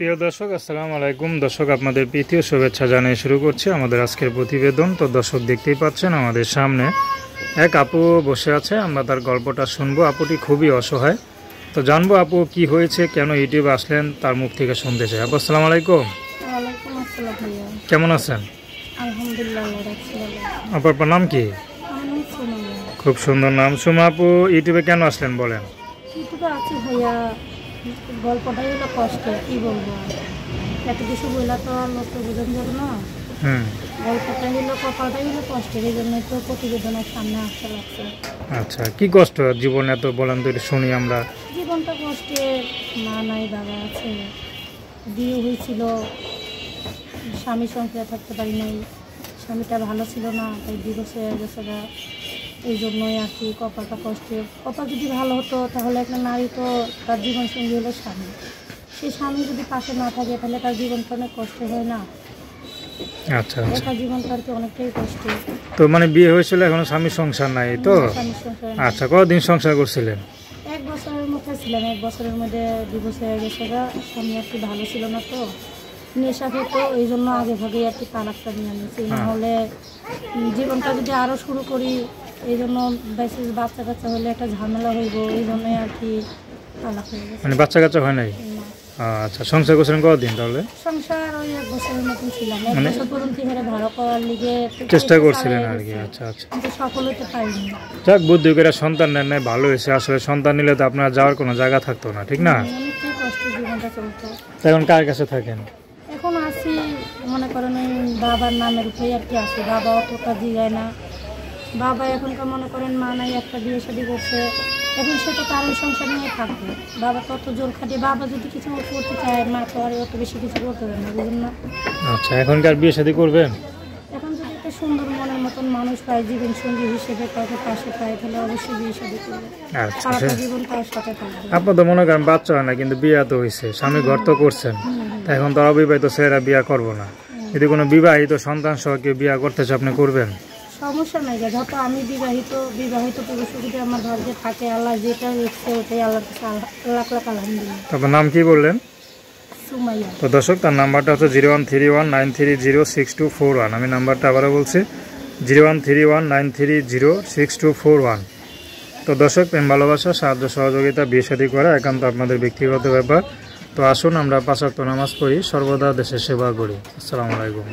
প্রিয় দর্শক, আসসালামু আলাইকুম। দর্শক, আপনাদের প্রীতীয় শুভেচ্ছা জানিয়ে শুরু করছি আমাদের আজকের প্রতিবেদন। তো দর্শক, দেখতেই পাচ্ছেন আমাদের সামনে এক আপু বসে আছে। আমরা তার গল্পটা শুনবো। আপুটি খুবই অসহায়। তো জানবো আপু কি হয়েছে, কেন ইউটিউবে আসলেন, তার মুখ থেকে শুনতে চাই। আপু আসসালামু আলাইকুম। ওয়ালাইকুম আসসালাম ভাইয়া। কেমন আছেন? আলহামদুলিল্লাহ, আল্লাহ রাখছে ভালো। আপনার নাম কি? আমার নাম সুমাইয়া। খুব সুন্দর নাম। সুমা আপু, ইউটিউবে কেন আসলেন বলেন? ইউটিউবে আছি ভাইয়া, গল্পটাই হলো কষ্টের, কি বলবো আর। এত কিছু বললে তো আর লোকটা বোঝান যাবে না। গল্পটাই হলো, কপালটাই হলো কষ্টের, এই জন্যই তো প্রতিবেদনের সামনে আসতে লাগছে। আচ্ছা, কি কষ্ট জীবনে এত বলেন তো, একটু শুনি আমরা। জীবনটা কষ্টের, মা নাই বাবা আছে, বিয়ে হয়েছিল, স্বামী সংসারে থাকতে পারি নাই, স্বামীটা ভালো ছিল না, তাই ডিভোর্স হয়ে গেছে গা। এই জন্যই আর কি কপালটা কষ্টের। কপাল যদি ভালো হতো তাহলে একটা নারী তো তার জীবনসঙ্গী হলো স্বামী, সেই স্বামী যদি পাশে না থাকে তাহলে তার জীবনটা অনেক কষ্ট হয় না। আচ্ছা, একা জীবনটা আর কি অনেকটাই কষ্ট। তো মানে বিয়ে হয়েছিল, এখনো স্বামীর সংসার নাই তো? স্বামীর সংসার আচ্ছা, কতদিন সংসার করছিলেন? 1 বছরের মধ্যে ছিলাম, 1 বছরের মধ্যে ডিভোর্স হয়ে গেছে গা। স্বামী আর কি ভালো ছিল না তো, নেশা খেতো, এই জন্য আগে ভাগেই আর কি তালাকটা নিয়ে নিয়েছি। নাহলে জীবনটা যদি আরও শুরু করি, এই জন্য বাচ্চা কাচ্চা হলে একটা ঝামেলা হইব, এই জন্যই আর কি তালাক হয়ে গেছে। মানে বাচ্চা কাচ্চা হয় নাই? না। আচ্ছা, সংসার করছিলেন কতদিন তাহলে? সংসার ওই 1 বছরের মতন ছিলাম। 1 বছর পর্যন্ত হেরে ভাড়া করার লিগে চেষ্টা করছিলেন আর কি? আচ্ছা আচ্ছা, কিন্তু সফল হতে পারিনি। যাক, বুদ্ধি করে সন্তান নেন নাই, ভালো হয়েছে। আসলে সন্তান নিলে তো আপনার যাওয়ার কোনো জায়গা থাকতো না, ঠিক না? অনেকটাই কষ্ট জীবনটা চলতো। এখন কার কাছে থাকেন? এখন আসি মনে করেন ওই বাবার নামের উপরেই আর কি আসি। বাবা অতটা জিগায় না। বাবা এখনকার মনে করেন মা নাই, একটা বিয়ে শাদী করছে, এখন সে তো তার ওই সংসার নিয়ে থাকবে। বাবা তত জোর খাটিয়ে, বাবা যদি কিছু করতে চায়, মা তো আর অত বেশি কিছু করতে পারে না, বুঝলেন না? আচ্ছা, এখনকার বিয়ে শাদী করবেন? এখন যদি একটা সুন্দর মনের মতন মানুষ পায়, জীবন সঙ্গী হিসেবে কাউকে পাশে পায়, তাহলে অবশ্যই বিয়ে শাদী করবে। আচ্ছা, সারাটা জীবন তার সাথে থাকবে। আপনার তো মনে করেন বাচ্চা হয় না, কিন্তু বিয়ে তো হয়েছে, স্বামী ঘর তো করছেন, তা এখন তো অবিবাহিত ছেলেরা বিয়ে করবো না। যদি কোনো বিবাহিত সন্তান সহ কেউ বিয়ে করতে চায়, আপনি করবেন? সমস্যা নাই, যত আমি বিবাহিত পুরুষ যদি আমার ভাগ্যে থাকে, আল্লাহ যেটা ইচ্ছে ওটাই আল্লাহর কাছে লাখ লাখ আলহামদুলিল্লাহ। তারপর নাম কি বললেন? সুমাইয়া। তো দর্শক, তার নাম্বারটা হচ্ছে 013193062441। আমি নাম্বারটা আবারও বলছি, 013193062441। তো দর্শক, প্রেম ভালোবাসা, সাহায্য সহযোগিতা, বিয়ে শাদী করা একান্ত আপনাদের ব্যক্তিগত ব্যাপার। তো আসুন আমরা 5 ওয়াক্ত নামাজ পড়ি, সর্বদা দেশের সেবা করি। আসসালামু আলাইকুম।